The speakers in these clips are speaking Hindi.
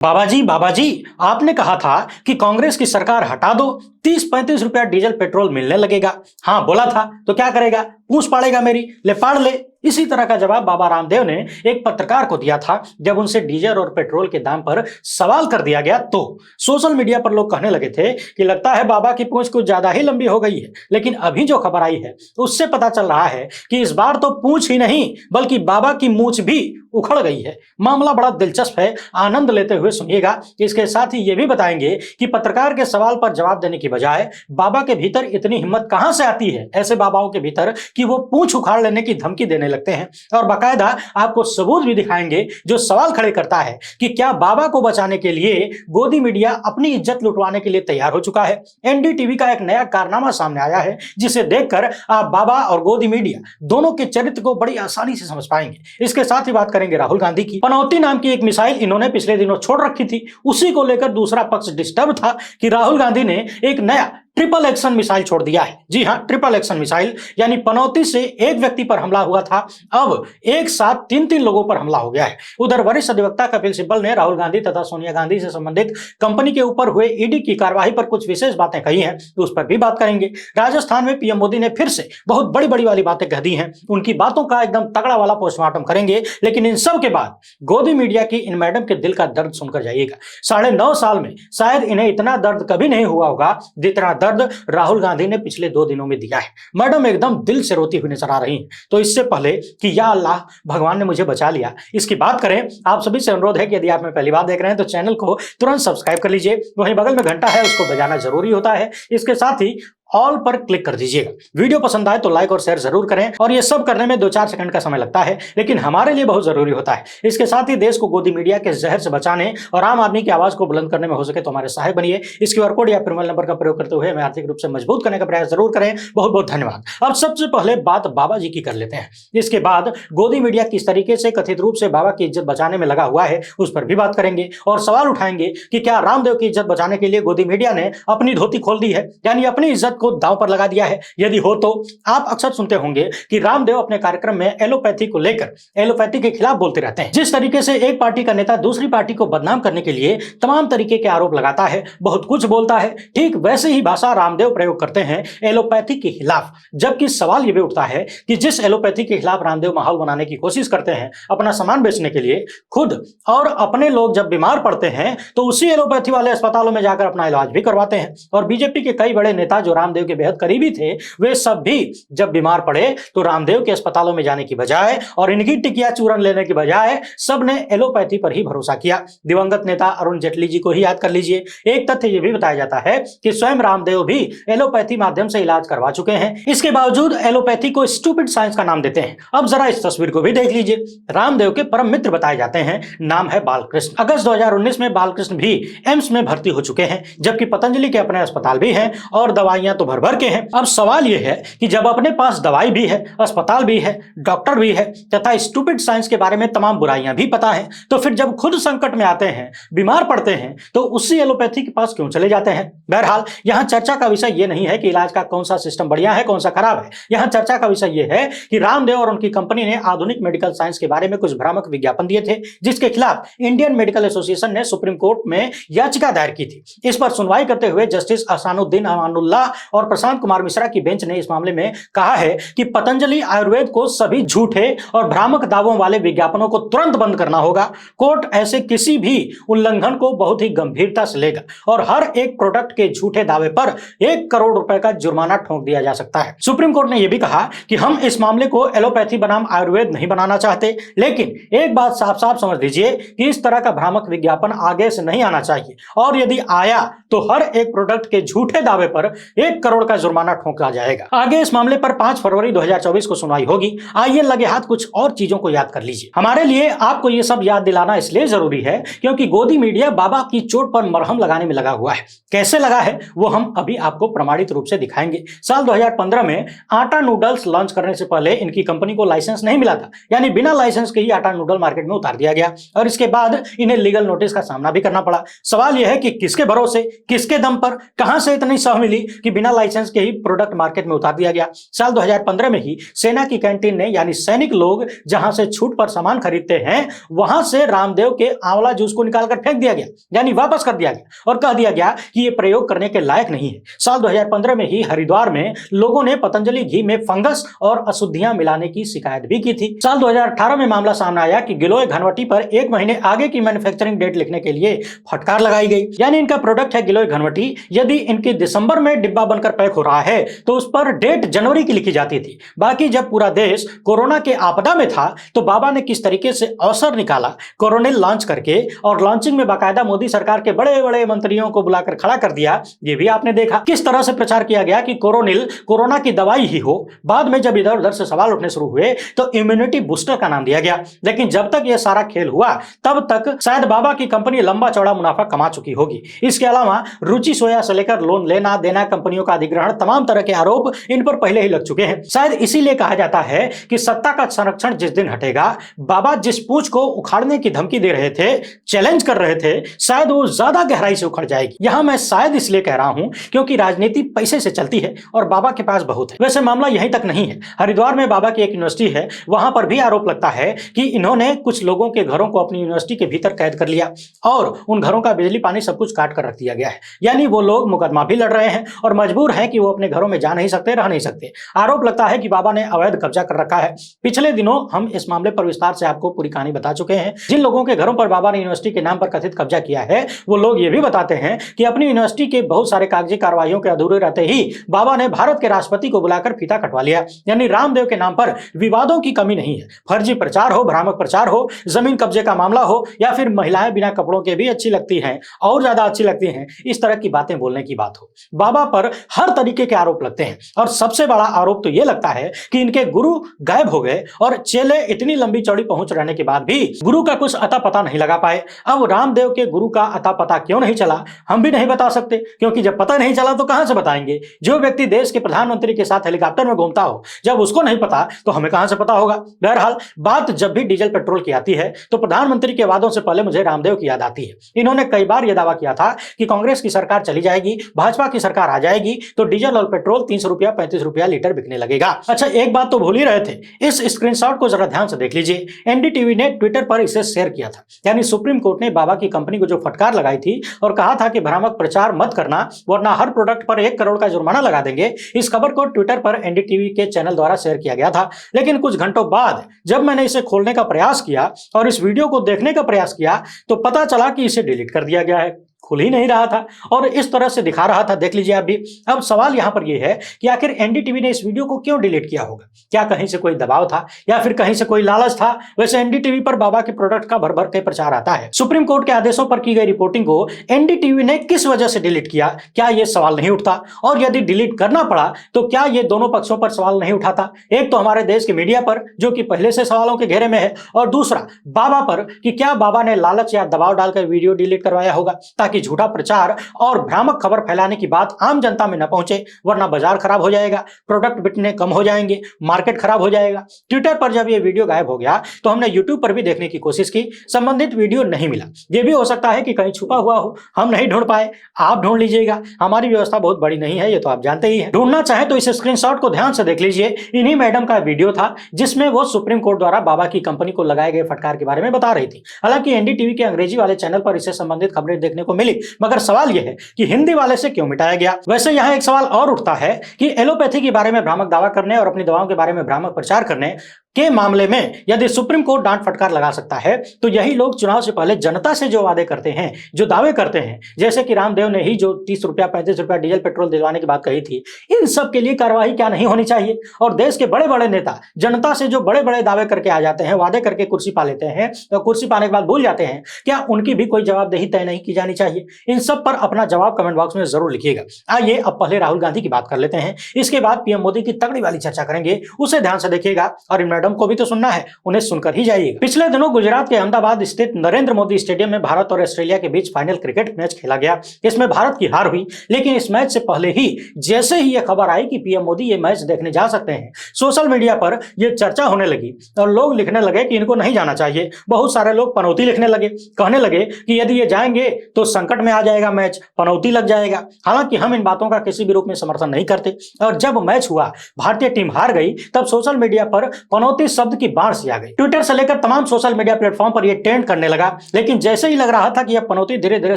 बाबा जी, आपने कहा था कि कांग्रेस की सरकार हटा दो, 30-35 रुपया डीजल पेट्रोल मिलने लगेगा। हाँ बोला था, तो क्या करेगा? पूछ पाड़ेगा मेरी? ले पाड़ ले। इसी तरह का जवाब बाबा रामदेव ने एक पत्रकार को दिया था जब उनसे डीजल और पेट्रोल के दाम पर सवाल कर दिया गया। तो सोशल मीडिया पर लोग कहने लगे थे कि लगता है बाबा की पूंछ कुछ ज्यादा ही लंबी हो गई है। लेकिन अभी जो खबर आई है उससे पता चल रहा है कि इस बार तो पूंछ ही नहीं बल्कि बाबा की मूंछ भी उखड़ गई है। मामला बड़ा दिलचस्प है, आनंद लेते हुए सुनिएगा। इसके साथ ही ये भी बताएंगे कि पत्रकार के सवाल पर जवाब देने की बजाय बाबा के भीतर इतनी हिम्मत कहां से आती है, ऐसे बाबाओं के भीतर, कि वो पूंछ उखाड़ लेने की धमकी देने लगते हैं। और बाकायदा आपको सबूत भी दिखाएंगे जो सवाल खड़े करता है कि क्या बाबा को बचाने के लिए गोदी मीडिया अपनी इज्जत लुटवाने के लिए तैयार हो चुका है। एनडीटीवी का एक नया कारनामा सामने आया है जिसे देखकर आप बाबा और गोदी मीडिया दोनों के चरित्र को बड़ी आसानी से समझ पाएंगे। इसके साथ ही बात करेंगे राहुल गांधी की। पनौती नाम की एक मिसाइल इन्होंने पिछले दिनों छोड़ रखी थी, उसी को लेकर दूसरा पक्ष डिस्टर्ब था कि राहुल गांधी ने एक नया ट्रिपल एक्शन मिसाइल छोड़ दिया है। जी हां, ट्रिपल एक्शन मिसाइल, यानी पनौती से एक व्यक्ति पर हमला हुआ था, अब एक साथ 3-3 लोगों पर हमला हो गया है। उधर वरिष्ठ अधिवक्ता कपिल सिब्बल ने राहुल गांधी तथा सोनिया गांधी से संबंधित कंपनी के ऊपर हुए ईडी की कार्रवाई पर कुछ विशेष बातें कही हैं, तो उस पर भी बात करेंगे। राजस्थान में पीएम मोदी ने फिर से बहुत बड़ी बड़ी वाली बातें कह दी हैं, उनकी बातों का एकदम तगड़ा वाला पोस्टमार्टम करेंगे। लेकिन इन सब के बाद गोदी मीडिया की इन मैडम के दिल का दर्द सुनकर जाइएगा। 9.5 साल में शायद इन्हें इतना दर्द कभी नहीं हुआ होगा जितना दर्द राहुल गांधी ने पिछले 2 दिनों में दिया है। मैडम एकदम दिल से रोती हुई नजर आ रही हैं। तो इससे पहले कि या अल्लाह भगवान ने मुझे बचा लिया, इसकी बात करें, आप सभी से अनुरोध है कि यदि आप में पहली बार देख रहे हैं तो चैनल को तुरंत सब्सक्राइब कर लीजिए। वहीं बगल में घंटा है, उसको बजाना जरूरी होता है। इसके साथ ही ऑल पर क्लिक कर दीजिएगा। वीडियो पसंद आए तो लाइक और शेयर जरूर करें। और ये सब करने में 2-4 सेकंड का समय लगता है, लेकिन हमारे लिए बहुत जरूरी होता है। इसके साथ ही देश को गोदी मीडिया के जहर से बचाने और आम आदमी की आवाज को बुलंद करने में हो सके तो हमारे सहायक बनिए। इस क्यूआर कोड या फिर मोबाइल नंबर का प्रयोग करते हुए हमें आर्थिक रूप से मजबूत करने का प्रयास जरूर करें। बहुत बहुत धन्यवाद। अब सबसे पहले बात बाबा जी की कर लेते हैं। इसके बाद गोदी मीडिया किस तरीके से कथित रूप से बाबा की इज्जत बचाने में लगा हुआ है उस पर भी बात करेंगे। और सवाल उठाएंगे कि क्या रामदेव की इज्जत बचाने के लिए गोदी मीडिया ने अपनी धोती खोल दी है, यानी अपनी इज्जत को दांव पर लगा दिया है। यदि हो तो आप अक्सर सुनते होंगे कि रामदेव अपने कार्यक्रम में एलोपैथी को लेकर एलोपैथी के खिलाफ बोलते रहते हैं। जिस तरीके से एक पार्टी का नेता दूसरी पार्टी को बदनाम करने के लिए तमाम तरीके के आरोप लगाता है, बहुत कुछ बोलता है, ठीक वैसे ही भाषा रामदेव प्रयोग करते हैं एलोपैथी के खिलाफ। जबकि सवाल यह भी उठता है कि जिस एलोपैथी के खिलाफ रामदेव माहौल बनाने की कोशिश करते हैं अपना सामान बेचने के लिए, खुद और अपने लोग जब बीमार पड़ते हैं तो उसी एलोपैथी वाले अस्पतालों में जाकर अपना इलाज भी करवाते हैं। और बीजेपी के कई बड़े नेता जो रामदेव के बेहद करीबी थे, वे सब भी जब बीमार पड़े तो रामदेव के अस्पतालों में जाने की बजाय और इनकी टिकिया चूरन लेने की बजाय सबने एलोपैथी पर ही भरोसा किया। दिवंगत नेता अरुण जेटली जी को ही याद कर लीजिए। एक तथ्य यह भी बताया जाता है कि स्वयं रामदेव भी एलोपैथी माध्यम से इलाज करवा चुके हैं। इसके बावजूद एलोपैथी को स्टूपिड साइंस का नाम देते हैं। अब जरा इस तस्वीर को भी देख लीजिए। रामदेव के परम मित्र बताए जाते हैं, नाम है बालकृष्ण। अगस्त 2019 में बालकृष्ण भी एम्स में भर्ती हो चुके हैं, जबकि पतंजलि के अपने अस्पताल भी हैं और दवाइयां तो भर भर के हैं। अब सवाल यह है कि जब अपने पास दवाई भी है, अस्पताल भी है, डॉक्टर भी है तथा स्टूपिड साइंस के बारे में तमाम बुराइयां भी पता है, तो फिर जब खुद संकट में आते हैं, बीमार पड़ते हैं, तो उसी एलोपैथी के पास क्यों चले जाते हैं? बहरहाल यहां चर्चा का विषय यह नहीं है कि इलाज का कौन सा सिस्टम बढ़िया है, कौन सा खराब है। यहां चर्चा का विषय यह है कि रामदेव और उनकी कंपनी ने आधुनिक मेडिकल साइंस के बारे में कुछ भ्रामक विज्ञापन दिए थे, जिसके खिलाफ इंडियन मेडिकल एसोसिएशन ने सुप्रीम कोर्ट में याचिका दायर की थी। इस पर सुनवाई करते हुए जस्टिस अहसानुद्दीन अमानुल्लाह और प्रशांत कुमार मिश्रा की बेंच ने इस मामले में कहा है कि पतंजलि आयुर्वेद को सभी झूठे और भ्रामक दावों वाले विज्ञापनों को तुरंत बंद करना होगा। कोर्ट ऐसे किसी भी उल्लंघन को बहुत ही गंभीरता से लेगा और हर एक प्रोडक्ट के झूठे दावे पर 1 करोड़ रुपए का जुर्माना ठोक दिया जा सकता है। सुप्रीम कोर्ट ने यह भी कहा कि हम इस मामले को एलोपैथी बनाम आयुर्वेद नहीं बनाना चाहते, लेकिन एक बात साफ साफ समझ लीजिए कि इस तरह का भ्रामक विज्ञापन आगे से नहीं आना चाहिए, और यदि आया तो हर एक प्रोडक्ट के झूठे दावे पर 1 करोड़ का जुर्माना ठोका जाएगा। आगे इस मामले पर 5 फरवरी 2024 को सुनवाई होगी। आइए लगे हाथ कुछ और चीजों को याद कर लीजिए। हमारे लिए आपको ये सब याद दिलाना इसलिए जरूरी है क्योंकि गोदी मीडिया बाबा की चोट पर मरहम लगाने में लगा हुआ है। कैसे लगा है वो हम अभी आपको प्रमाणित रूप से दिखाएंगे। साल 2015 में आटा नूडल्स लॉन्च करने से पहले इनकी कंपनी को लाइसेंस नहीं मिला था, यानी बिना लाइसेंस के ही आटा नूडल मार्केट में उतार दिया गया और इसके बाद इन्हें लीगल नोटिस का सामना भी करना पड़ा। सवाल यह है कि किसके भरोसे, किसके दम पर, कहां से इतनी सह मिली कि बिना लाइसेंस के ही प्रोडक्ट मार्केट में उतार दिया गया। साल 2015 में ही सेना की कैंटीन ने, यानी सैनिक लोग जहां से छूट पर सामान खरीदते हैं, वहां से रामदेव के आंवला जूस को निकालकर फेंक दिया गया, यानी वापस कर दिया गया और कह दिया गया कि यह प्रयोग करने के लायक नहीं है। साल 2015 में ही हरिद्वार में लोगों ने पतंजलि घी में फंगस और अशुद्धियां मिलाने की शिकायत भी की थी। साल 2018 में मामला सामने आया कि गिलोय घनवटी पर 1 महीने आगे की मैन्युफैक्चरिंग डेट लिखने के लिए फटकार लगाई गई। यानी इनका प्रोडक्ट है गिलोय घनवटी, यदि इनके दिसंबर में डिब्बा बनकर पैक हो रहा है तो उस पर डेट जनवरी की लिखी जाती थी। बाकी जब पूरा देश कोरोना के आपदा में था तो बाबा ने किस तरीके से अवसर निकाला कोरोनिल लॉन्च करके, और लॉन्चिंग में बाकायदा मोदी सरकार के बड़े बड़े मंत्रियों को बुलाकर खड़ा कर दिया, ये भी आपने देखा। किस तरह से प्रचार किया गया कि कोरोनिल कोरोना की दवाई ही हो। बाद में जब इधर उधर से सवाल उठने शुरू हुए तो इम्यूनिटी बूस्टर का नाम दिया गया। लेकिन जब तक यह सारा खेल हुआ तब तक शायद बाबा की कंपनी लंबा चौड़ा मुनाफा कमा चुकी होगी। इसके अलावा रुचि सोया से लेकर लोन लेना देना, कंपनियों का अधिग्रहण, तमाम तरह के आरोप इन पर पहले ही लग चुके हैं। शायद इसीलिए कहा जाता है कि सत्ता का संरक्षण जिस दिन हटेगा, बाबा जिस पूंछ को उखाड़ने की धमकी दे रहे थे, चैलेंज कर रहे थे, शायद वो ज्यादा गहराई से उखड़ जाएगी। यहां मैं शायद इसलिए कह रहा हूं क्योंकि राजनीति पैसे से चलती है और बाबा के पास बहुत है। वैसे मामला यहीं तक नहीं है। हरिद्वार में बाबा की एक यूनिवर्सिटी है, वहां पर भी आरोप लगता है कि इन्होंने कुछ लोगों के घरों को अपनी यूनिवर्सिटी के भीतर कैद कर लिया और उन घरों का बिजली पानी सब कुछ काट कर रख दिया गया है। यानी वो लोग मुकदमा भी लड़ रहे हैं और मजबूर हैं कि वो अपने घरों में जा नहीं सकते, रह नहीं सकते। आरोप लगता है कि बाबा ने अवैध कब्जा कर रखा है। पिछले दिनों हम इस मामले पर विस्तार से आपको पूरी कहानी बता चुके हैं। जिन लोगों के घरों पर बाबा ने यूनिवर्सिटी के नाम पर कथित कब्जा किया है, वो लोग ये भी बताते हैं कि अपनी यूनिवर्सिटी के बहुत सारे कागजी कार्रवाइयों के अधूरे रहते ही बाबा ने भारत के राष्ट्रपति को बुलाकर फीता कटवा लिया। यानी रामदेव के नाम पर विवादों की कमी नहीं है। फर्जी प्रचार हो, भ्रामक प्रचार हो, जमीन कब्जे का मामला हो, या फिर महिलाएं बिना कपड़ों के भी अच्छी लगती हैं और ज्यादा अच्छी लगती हैं, इस तरह की बातें बोलने की बात हो, बाबा पर हर तरीके के आरोप लगते हैं। और सबसे बड़ा आरोप तो यह लगता है कि इनके गुरु गायब हो गए और चेले इतनी लंबी चौड़ी पहुंच रहने के बाद भी गुरु का कुछ अता पता नहीं लगा पाए। अब रामदेव के गुरु का अता पता क्यों नहीं चला, हम भी नहीं बता सकते, क्योंकि जब पता नहीं चला तो कहां से बताएंगे। जो व्यक्ति देश के प्रधानमंत्री के साथ हेलीकॉप्टर में घूमता हो, जब उसको नहीं पता तो हमें कहां से पता होगा। बहरहाल बात जब भी डीजल पेट्रोल की आती है तो प्रधानमंत्री के वादों से पहले मुझे रामदेव की याद आती है। इन्होंने कई बार यह दावा किया था कि कांग्रेस की सरकार चली जाएगी, भाजपा की सरकार आ जाएगी तो डीजल और पेट्रोल 300 रुपया 35 रुपया लीटर बिकने लगेगा। अच्छा, एक बात तो भूल ही रहे थे, इस स्क्रीनशॉट को जरा ध्यान से देख लीजिए। एनडीटीवी ने ट्विटर पर इसे शेयर किया था। यानी सुप्रीम कोर्ट ने बाबा की कंपनी को जो फटकार लगाई थी और कहा था कि भ्रामक प्रचार मत करना वरना हर प्रोडक्ट पर 1 करोड़ का जुर्माना लगा देंगे, इस खबर को ट्विटर पर एनडीटीवी के चैनल द्वारा शेयर किया गया था। लेकिन कुछ घंटों बाद जब मैंने इसे खोलने का प्रयास किया और इस वीडियो को देखने का प्रयास किया तो पता चला कि इसे डिलीट कर दिया गया है। खुल ही नहीं रहा था और इस तरह से दिखा रहा था, देख लीजिए आप भी। अब सवाल यहां पर यह है कि आखिर एनडीटीवी ने इस वीडियो को क्यों डिलीट किया होगा? क्या कहीं से कोई दबाव था या फिर कहीं से कोई लालच था? वैसे एनडीटीवी पर बाबा के प्रोडक्ट का भर भर के प्रचार आता है। सुप्रीम कोर्ट के आदेशों पर की गई रिपोर्टिंग को एनडीटीवी ने किस वजह से डिलीट किया, क्या यह सवाल नहीं उठता? और यदि डिलीट करना पड़ा तो क्या यह दोनों पक्षों पर सवाल नहीं उठाता? एक तो हमारे देश के मीडिया पर जो कि पहले से सवालों के घेरे में है, और दूसरा बाबा पर कि क्या बाबा ने लालच या दबाव डालकर वीडियो डिलीट करवाया होगा ताकि झूठा प्रचार और भ्रामक खबर फैलाने की बात आम जनता में न पहुंचे, वरना बाजार खराब हो जाएगा, प्रोडक्ट बिकने कम हो जाएंगे, मार्केट खराब हो जाएगा। ट्विटर पर जब यह वीडियो गायब हो गया तो हमने यूट्यूब पर भी देखने की कोशिश की, संबंधित वीडियो नहीं मिला। यह भी हो सकता है कि कहीं छुपा हुआ हो, हम नहीं ढूंढ पाए, आप ढूंढ लीजिएगा। हमारी व्यवस्था बहुत बड़ी नहीं है, ये तो आप जानते ही हैं। ढूंढना चाहे तो इस स्क्रीनशॉट को ध्यान से देख लीजिए। इन्हीं मैडम का वीडियो था जिसमें वो सुप्रीम कोर्ट द्वारा बाबा की कंपनी को लगाए गए फटकार के बारे में बता रही थी। हालांकि एनडीटीवी के अंग्रेजी वाले चैनल पर इससे संबंधित खबरें देखने को मिली, मगर सवाल यह है कि हिंदी वाले से क्यों मिटाया गया। वैसे यहां एक सवाल और उठता है कि एलोपैथी के बारे में भ्रामक दावा करने और अपनी दवाओं के बारे में भ्रामक प्रचार करने के मामले में यदि सुप्रीम कोर्ट डांट फटकार लगा सकता है तो यही लोग चुनाव से पहले जनता से जो वादे करते हैं, जो दावे करते हैं, जैसे कि रामदेव ने ही जो 30 रुपया 35 रुपया डीजल पेट्रोल दिलवाने की बात कही थी, इन सब के लिए कार्रवाई क्या नहीं होनी चाहिए? और देश के बड़े बड़े नेता जनता से जो बड़े बड़े दावे करके आ जाते हैं, वादे करके कुर्सी पा लेते हैं, तो कुर्सी पाने के बाद भूल जाते हैं, क्या उनकी भी कोई जवाबदेही तय नहीं की जानी चाहिए? इन सब पर अपना जवाब कमेंट बॉक्स में जरूर लिखिएगा। आइए अब पहले राहुल गांधी की बात कर लेते हैं, इसके बाद पीएम मोदी की तगड़ी वाली चर्चा करेंगे, उसे ध्यान से देखिएगा और मैडम को भी तो सुनना है, उन्हें सुनकर ही जाइएगा। पिछले दिनों गुजरात के अहमदाबाद स्थित नरेंद्र मोदी स्टेडियम में भारत और ऑस्ट्रेलिया के बीच फाइनल क्रिकेट मैच खेला गया। इसमें भारत की हार हुई, लेकिन इस मैच से पहले ही जैसे ही यह खबर आई कि पीएम मोदी ये मैच देखने जा सकते हैं, सोशल मीडिया पर यह चर्चा होने लगी और लोग लिखने लगे कि इनको नहीं जाना चाहिए। बहुत सारे लोग पनौती लिखने लगे, कहने लगे कि यदि ये जाएंगे तो संकट में आ जाएगा मैच, पनौती लग जाएगा। हालांकि हम इन बातों का किसी भी रूप में समर्थन नहीं करते और जब मैच हुआ, भारतीय टीम हार गई, तब सोशल मीडिया पर पनौती शब्द की बाढ़ सी आ गई। ट्विटर से लेकर तमाम सोशल मीडिया प्लेटफॉर्म पर यह ट्रेंड करने लगा। लेकिन जैसे ही लग रहा था कि यह पनौती धीरे धीरे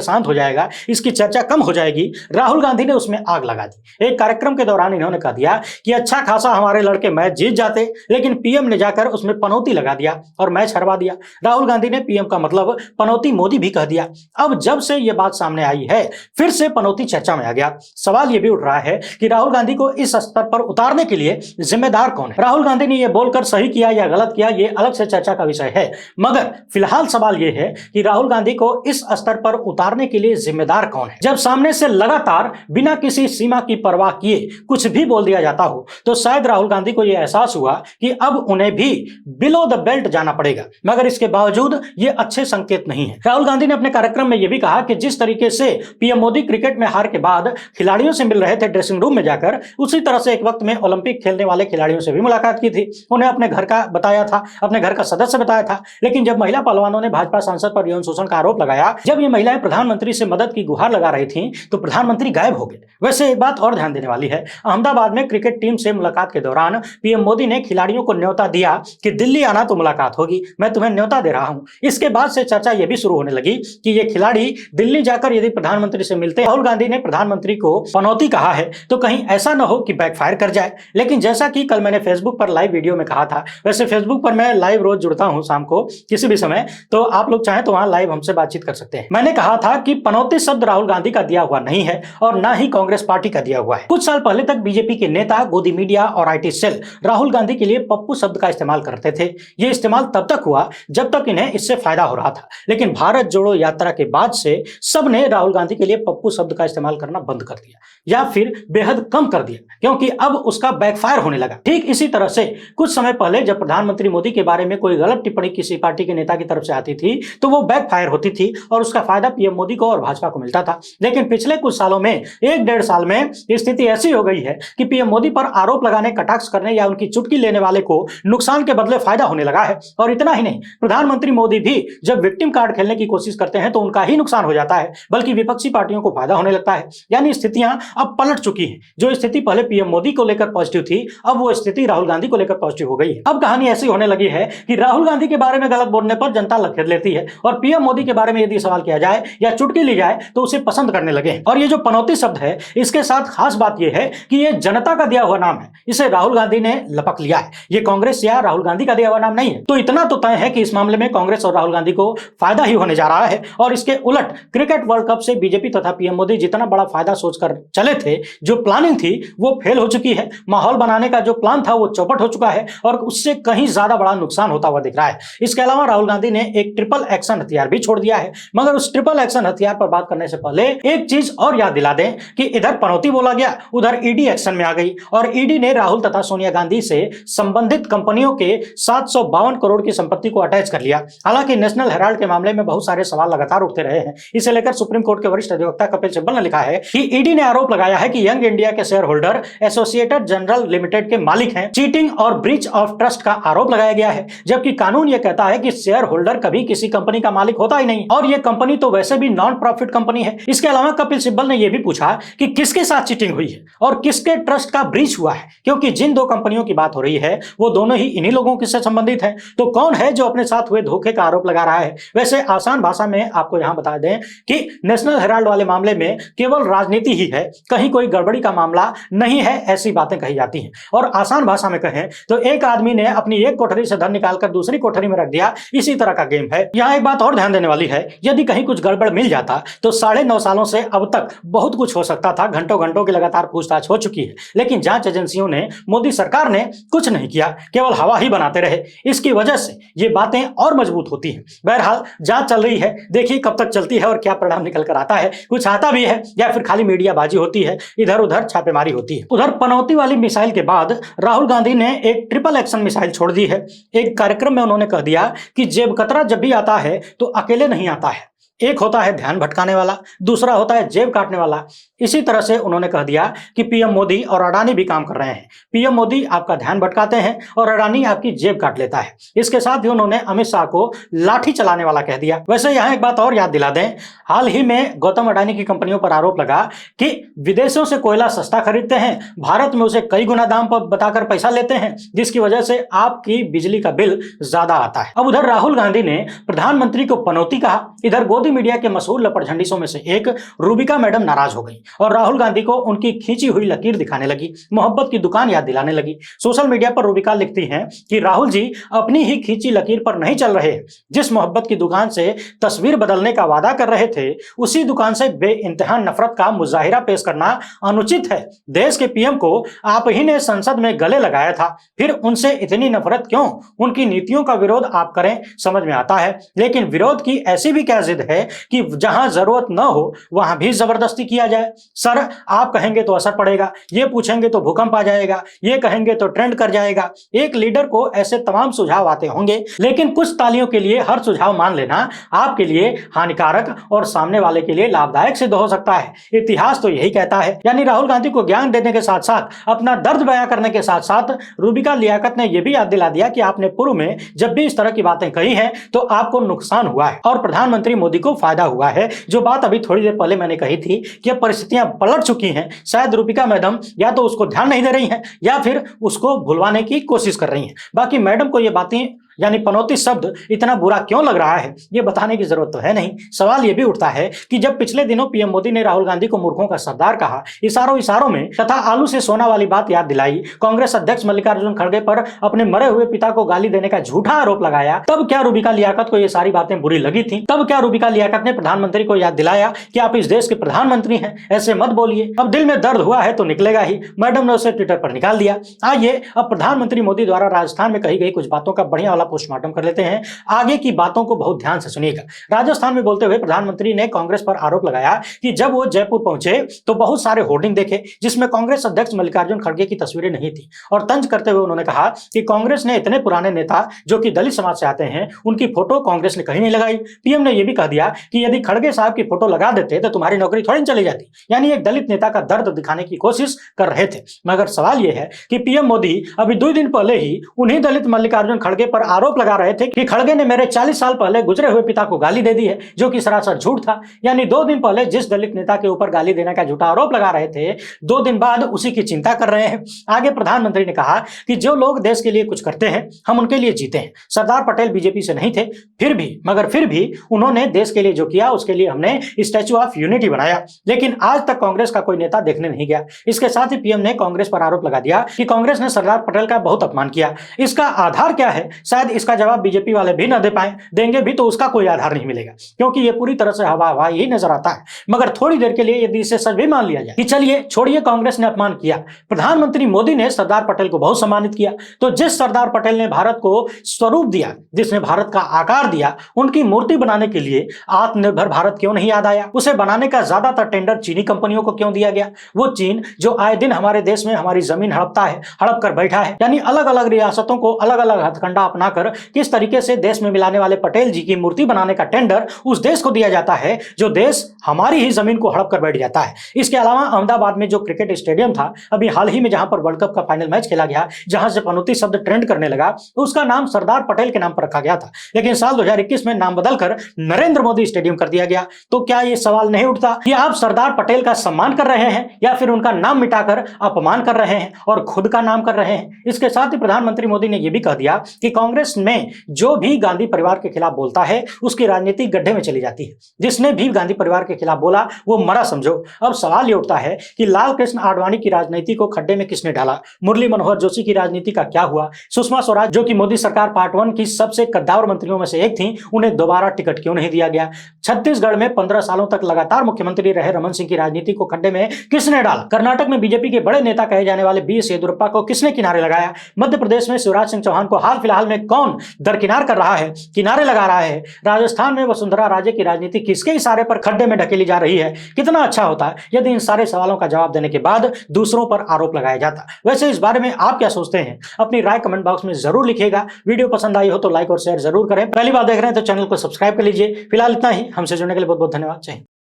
शांत हो जाएगा, इसकी चर्चा कम हो जाएगी, राहुल गांधी ने उसमें आग लगा दी। एक कार्यक्रम के दौरान इन्होंने कह दिया कि अच्छा खासा हमारे लड़के मैच जीत जाते, लेकिन पीएम ने जाकर उसमें पनौती लगा दिया और मैच हरवा दिया। राहुल गांधी ने पीएम का मतलब पनौती मोदी भी कह दिया। अब जब से यह बात सामने आई है, फिर से पनौती चर्चा में आ गया। सवाल यह भी उठ रहा है कि राहुल गांधी को इस स्तर पर उतारने के लिए जिम्मेदार कौन है। राहुल गांधी ने यह बोलकर सही किया या गलत किया, यह अलग से चर्चा का विषय है, मगर फिलहाल सवाल यह है कि राहुल गांधी को इस स्तर पर उतारने के लिए जिम्मेदार कौन है। जब सामने से लगातार बिना किसी सीमा की परवाह किए कुछ भी बोल दिया जाता हो, तो शायद राहुल गांधी को यह एहसास हुआ कि अब उन्हें भी बिलो द बेल्ट जाना पड़ेगा, मगर इसके बावजूद यह अच्छे संकेत नहीं है। राहुल गांधी ने अपने कार्यक्रम में यह भी कहा कि जिस तरीके से पीएम मोदी क्रिकेट में हार के बाद खिलाड़ियों से मिल रहे थे ड्रेसिंग रूम में जाकर, उसी तरह से एक वक्त में ओलंपिक खेलने वाले खिलाड़ियों से भी मुलाकात की थी, उन्हें अपने घर का बताया था, अपने घर का सदस्य बताया था। लेकिन जब महिला पहलवानों ने भाजपा सांसद पर यौन शोषण का आरोप लगाया, जब ये महिलाएं प्रधानमंत्री से मदद की गुहार लगा रही थी, तो प्रधानमंत्री गायब हो गए। वैसे एक बात और ध्यान देने वाली है, अहमदाबाद में क्रिकेट टीम से मुलाकात के दौरान पीएम मोदी ने खिलाड़ियों को न्योता दिया कि दिल्ली आना तो मुलाकात होगी, मैं तुम्हें न्योता दे रहा हूं। इसके बाद से चर्चा यह भी शुरू होने लगी कि ये खिलाड़ी दिल्ली जाकर यदि प्रधानमंत्री से मिलते, राहुल गांधी ने प्रधानमंत्री को पनौती कहा है, तो कहीं ऐसा न हो कि बैकफायर कर जाए। लेकिन जैसा कि कल मैंने फेसबुक पर लाइव वीडियो में कहा था, वैसे फेसबुक पर मैं लाइव रोज जुड़ता हूं शाम को किसी भी समय, तो आप लोग चाहें तो वहां लाइव हमसे बातचीत कर सकते हैं। मैंने कहा था कि पनौती शब्द राहुल गांधी का दिया हुआ नहीं है और ना ही कांग्रेस पार्टी का दिया हुआ है। कुछ साल पहले तक बीजेपी के नेता, गोदी मीडिया और आईटी सेल राहुल गांधी के लिए पप्पू शब्द का इस्तेमाल करते थे। यह इस्तेमाल तब तक हुआ जब तक इन्हें इससे फायदा हो रहा था, लेकिन भारत जोड़ो यात्रा के बाद से सबने राहुल गांधी के लिए पप्पू शब्द का इस्तेमाल करना बंद कर दिया या फिर बेहद कम कर दिया, क्योंकि अब उसका बैकफायर होने लगा। ठीक इसी तरह से कुछ समय पहले जब प्रधानमंत्री मोदी के बारे में कोई गलत टिप्पणी किसी पार्टी के नेता की तरफ से आती थी, तो वो बैकफायर होती थी और उसका फायदा पीएम मोदी को और भाजपा को मिलता था। लेकिन पिछले कुछ सालों में, 1-1.5 साल में स्थिति ऐसी हो गई है कि पीएम मोदी पर आरोप लगाने, कटाक्ष करने या उनकी चुटकी लेने वाले को नुकसान के बदले फायदा होने लगा है। और इतना ही नहीं, प्रधानमंत्री मोदी भी जब विक्टिम कार्ड खेलने की कोशिश करते हैं तो उनका ही नुकसान हो जाता है, बल्कि विपक्षी पार्टियों को फायदा होने लगता है। यानी स्थितियां अब पलट चुकी हैं। जो स्थिति पहले पीएम मोदी को लेकर पॉजिटिव थी, अब वो स्थिति राहुल गांधी को लेकर पॉजिटिव हो गई है। अब कहानी ऐसी होने लगी है कि राहुल गांधी के बारे में गलत बोलने पर जनता लखेद लेती है और पीएम मोदी के बारे में यदि सवाल किया जाए या चुटकी ली जाए तो उसे पसंद करने लगे। और ये जो पनौती शब्द है, इसके साथ खास बात यह है कि ये जनता का दिया हुआ नाम है, इसे राहुल गांधी ने लपक लिया है। ये कांग्रेस या राहुल गांधी का दिया हुआ नाम नहीं है। तो इतना तो तय है कि इस मामले में कांग्रेस और राहुल गांधी को फायदा ही होने जा रहा है। और इसके उलट क्रिकेट वर्ल्ड कप से बीजेपी तथा पीएम मोदी जितना बड़ा फायदा सोचकर चले थे, जो प्लानिंग थी वो फेल हो चुकी है। माहौल बनाने का जो प्लान था वो चौपट हो चुका है और उससे कहीं ज्यादा बड़ा नुकसान होता हुआ दिख रहा है। इसके अलावा राहुल गांधी ने एक ट्रिपल एक्शन हथियार भी छोड़ दिया है। मगर उस ट्रिपल एक्शन हथियार पर बात करने से पहले एक चीज और याद दिला दें कि इधर पनौती बोला गया, उधर ईडी एक्शन में आ गई और ईडी ने राहुल तथा सोनिया गांधी से संबंधित कंपनियों के 752 करोड़ की संपत्ति को अटैच कर लिया। हालांकि नेशनल हेराल्ड के मामले में बहुत सारे सवाल लगातार उठते रहे हैं। इसे लेकर सुप्रीम कोर्ट के वरिष्ठ अधिवक्ता कपिल सिब्बल ने लिखा है कि ईडी ने आरोप लगाया है कि यंग इंडिया के share holder associated general limited के मालिक हैं। चीटिंग और ब्रीच ऑफ ट्रस्ट का आरोप लगाया गया है, जबकि कानून यह कहता है कि शेयर होल्डर कभी किसी कंपनी का मालिक होता ही नहीं और यह कंपनी तो वैसे भी नॉन प्रॉफिट कंपनी है। इसके अलावा कपिल सिब्बल ने यह भी पूछा कि किसके साथ चीटिंग हुई है और किसके ट्रस्ट का ब्रीच हुआ है, क्योंकि जिन दो कंपनियों की बात हो रही है वो दोनों ही इन्हीं लोगों से संबंधित है। तो कौन है जो अपने साथ हुए धोखे का आरोप लगा रहा है? वैसे आसान भाषा में आपको यहां बता दें कि नेशनल हेराल्ड वाले मामले में केवल राजनीति ही है, कहीं कोई गड़बड़ी का मामला नहीं है, ऐसी बातें कही जाती हैं। और आसान भाषा में कहें तो एक आदमी ने अपनी एक कोठरी से धन निकालकर दूसरी कोठरी में रख दिया, इसी तरह का गेम है। यहां एक बात और ध्यान देने वाली है, यदि कहीं कुछ गड़बड़ मिल जाता तो 9.5 सालों से अब तक बहुत कुछ हो सकता था। घंटों घंटों की लगातार पूछताछ हो चुकी है, लेकिन जांच एजेंसियों ने, मोदी सरकार ने कुछ नहीं किया, केवल हवा ही बनाते रहे। इसकी वजह से ये बातें और मजबूत होती हैं। बहरहाल जांच चल रही है, देखिए कब तक चलती है और क्या परिणाम निकल कर आता है। कुछ आता भी है या फिर खाली मीडियाबाजी होती है, इधर उधर छापेमारी होती है। उधर पनौती वाली मिसाइल के बाद राहुल गांधी ने एक ट्रिपल एक्शन डायरेक्शन मिसाइल छोड़ दी है। एक कार्यक्रम में उन्होंने कह दिया कि जेब कतरा जब भी आता है तो अकेले नहीं आता है, एक होता है ध्यान भटकाने वाला, दूसरा होता है जेब काटने वाला। इसी तरह से उन्होंने कह दिया कि पीएम मोदी और अडानी भी काम कर रहे हैं। पीएम मोदी आपका ध्यान भटकाते हैं और अडानी आपकी जेब काट लेता है। इसके साथ ही उन्होंने अमित शाह को लाठी चलाने वाला कह दिया। वैसे यहां एक बात और याद दिला दें, हाल ही में गौतम अडानी की कंपनियों पर आरोप लगा कि विदेशों से कोयला सस्ता खरीदते हैं, भारत में उसे कई गुना दाम पर बताकर पैसा लेते हैं, जिसकी वजह से आपकी बिजली का बिल ज्यादा आता है। अब उधर राहुल गांधी ने प्रधानमंत्री को पनौती कहा। इधर गोदी मीडिया के मशहूर लपटझंडिसों में से एक रूबिका मैडम नाराज हो गई और राहुल गांधी को उनकी खींची हुई लकीर दिखाने लगी, मोहब्बत की दुकान याद दिलाने लगी। सोशल मीडिया पर रूबिका लिखती हैं कि राहुल जी अपनी ही खींची लकीर पर नहीं चल रहे, जिस मोहब्बत की दुकान से तस्वीर बदलने का वादा कर रहे थे उसी दुकान से बेइंतहा नफरत का मुजाहिरा पेश करना अनुचित है। देश के पीएम को आप ही ने संसद में गले लगाया था, फिर उनसे इतनी नफरत क्यों? उनकी नीतियों का विरोध आप करें, समझ में आता है, लेकिन विरोध की ऐसी भी क्या जिद है कि जहां जरूरत न हो वहां भी जबरदस्ती किया जाए? सर आप कहेंगे तो असर पड़ेगा, ये पूछेंगे तो भूकंप आ जाएगा, ये कहेंगे तो ट्रेंड कर जाएगा। एक लीडर को ऐसे तमाम सुझाव आते होंगे, लेकिन कुछ तालियों के लिए हर सुझाव मान लेना आपके लिए हानिकारक और सामने वाले के लिए लाभदायक सिद्ध हो सकता है। इतिहास तो यही कहता है। यानी राहुल गांधी को ज्ञान देने के साथ साथ अपना दर्द बयां करने के साथ साथ रूबिका लियाकत ने यह भी याद दिला दिया कि आपने पूर्व में जब भी इस तरह की बातें कही हैं तो आपको नुकसान हुआ है और प्रधानमंत्री मोदी को फायदा हुआ है। जो बात अभी थोड़ी देर पहले मैंने कही थी कि अब परिस्थितियां पलट चुकी हैं, शायद रूबिका मैडम या तो उसको ध्यान नहीं दे रही हैं या फिर उसको भुलवाने की कोशिश कर रही हैं। बाकी मैडम को ये बातें यानी पनौती शब्द इतना बुरा क्यों लग रहा है ये बताने की जरूरत तो है नहीं। सवाल यह भी उठता है कि जब पिछले दिनों पीएम मोदी ने राहुल गांधी को मूर्खों का सरदार कहा, इशारों में तथा आलू से सोना वाली बात याद दिलाई, कांग्रेस अध्यक्ष मल्लिकार्जुन खड़गे पर अपने मरे हुए पिता को गाली देने का झूठा आरोप लगाया, तब क्या रूबिका लियाकत को ये सारी बातें बुरी लगी थी? तब क्या रूबिका लियाकत ने प्रधानमंत्री को याद दिलाया कि आप इस देश के प्रधानमंत्री हैं, ऐसे मत बोलिए? अब दिल में दर्द हुआ है तो निकलेगा ही। मैडम ने उसे ट्विटर पर निकाल दिया। आइए अब प्रधानमंत्री मोदी द्वारा राजस्थान में कही गई कुछ बातों का बढ़िया वाला पोस्टमार्टम कर लेते हैं। आगे की बातों को बहुत ध्यान से सुनिएगा। राजस्थान में बोलते हुए प्रधानमंत्री ने कांग्रेस पर आरोप लगाया कि जब वो जयपुर पहुंचे तो बहुत सारे होर्डिंग देखे जिसमें कांग्रेस अध्यक्ष मल्लिकार्जुन खड़गे की तस्वीरें नहीं थी और तंज करते हुए उन्होंने कहा कि कांग्रेस ने इतने पुराने नेता जो कि दलित समाज से आते हैं उनकी फोटो कांग्रेस ने कहीं नहीं लगाई। पीएम ने यह भी कह दिया कि यदि खड़गे साहब की फोटो लगा देते तो तुम्हारी नौकरी थोड़ी चली जाती। यानी एक दलित नेता का दर्द दिखाने की कोशिश कर रहे थे। मगर सवाल यह है कि पीएम मोदी अभी 2 दिन पहले ही उन्हीं दलित मल्लिकार्जुन खड़गे पर आरोप लगा रहे थे कि खड़गे ने मेरे 40 साल पहले गुजरे हुए पिता को गाली दे दी है, जो कि सरासर झूठ था। यानी 2 दिन पहले जिस दलित नेता के ऊपर गाली देने का झूठा आरोप लगा रहे थे 2 दिन बाद उसी की चिंता कर रहे हैं। आगे प्रधानमंत्री ने कहा कि जो लोग देश के लिए कुछ करते हैं हम उनके लिए जीते हैं। सरदार पटेल बीजेपी से नहीं थे, फिर भी उन्होंने देश के लिए जो किया उसके लिए हमने स्टैच्यू ऑफ यूनिटी बनाया, लेकिन आज तक कांग्रेस का कोई नेता देखने नहीं गया। इसके साथ ही पीएम ने कांग्रेस पर आरोप लगा दिया कि कांग्रेस ने सरदार पटेल का बहुत अपमान किया। इसका आधार क्या है? शायद इसका जवाब बीजेपी वाले भी न दे पाए, देंगे भी तो उसका कोई आधार नहीं मिलेगा, क्योंकि ये पूरी तरह से हवा ही नजर आता है। मगर थोड़ी देर के लिए यदि इसे सच भी मान लिया जाए कि चलिए छोड़िए कांग्रेस ने अपमान किया, प्रधानमंत्री मोदी ने सरदार पटेल को बहुत सम्मानित किया, तो जिस सरदार पटेल ने भारत को स्वरूप दिया, जिसने भारत का आकार दिया, उनकी मूर्ति बनाने के लिए आत्मनिर्भर भारत क्यों नहीं याद आया? उसे बनाने का ज्यादातर टेंडर चीनी कंपनियों को क्यों दिया गया? वो चीन जो आए दिन हमारे देश में हमारी जमीन हड़प कर बैठा है। यानी अलग अलग रियासतों को अलग अलग हथकंडा अपनाकर किस तरीके से देश में मिलाने वाले पटेल जी की मूर्ति बनाने का टेंडर उस देश को दिया जाता है जो देश हमारी ही जमीन को हड़प कर बैठ जाता है। इसके अलावा अहमदाबाद में जो क्रिकेट स्टेडियम था अभी हाल ही में जहां पर वर्ल्ड कप का फाइनल मैच खेला गया, जहां से पनौती शब्द ट्रेंड करने लगा, उसका नाम सरदार पटेल के नाम पर रखा गया था, लेकिन साल 2021 में नाम बदलकर नरेंद्र मोदी स्टेडियम कर दिया गया। तो क्या यह सवाल नहीं उठता कि आप सरदार पटेल का सम्मान कर रहे हैं या फिर उनका नाम मिटाकर अपमान कर रहे हैं और खुद का नाम कर रहे हैं? इसके साथ ही प्रधानमंत्री मोदी ने यह भी कह दिया कि कांग्रेस में जो भी गांधी परिवार के खिलाफ बोलता है उसकी राजनीति गड्ढे में चली जाती है। जिसने भी गांधी परिवार के खिलाफ बोला वो मरा समझो। अब सवाल ये उठता है कि लाल कृष्ण आडवाणी की राजनीति को खड्डे में किसने डाला? मुरली मनोहर जोशी की राजनीति का क्या हुआ? सुषमा स्वराज जो कि मोदी सरकार पार्ट 1 की सबसे कद्दावर मंत्रियों में से एक थी, उन्हें दोबारा टिकट क्यों नहीं दिया गया? छत्तीसगढ़ में 15 सालों तक लगातार मुख्यमंत्री रहे रमन सिंह की राजनीति को खड्डे में किसने डाला? कर्नाटक में बीजेपी के बड़े नेता कहे जाने वाले बीएस येदियुरप्पा को किसने किनारे लगाया? मध्य प्रदेश में शिवराज सिंह चौहान को हाल फिलहाल में कौन दरकिनार कर रहा है, किनारे लगा रहा है। राजस्थान में वसुंधरा राजे की राजनीति किसके इशारे पर खड्डे में ढकेली जा रही है। कितना अच्छा होता यदि इन सारे सवालों का जवाब देने के बाद दूसरों पर आरोप लगाया जाता। वैसे इस बारे में आप क्या सोचते हैं, अपनी राय कमेंट बॉक्स में जरूर लिखिएगा। वीडियो पसंद आई हो तो लाइक और शेयर जरूर करें। पहली बार देख रहे हैं तो चैनल को सब्सक्राइब कर लीजिए। फिलहाल इतना ही। हमसे जुड़ने के लिए बहुत बहुत धन्यवाद। जय हिंद।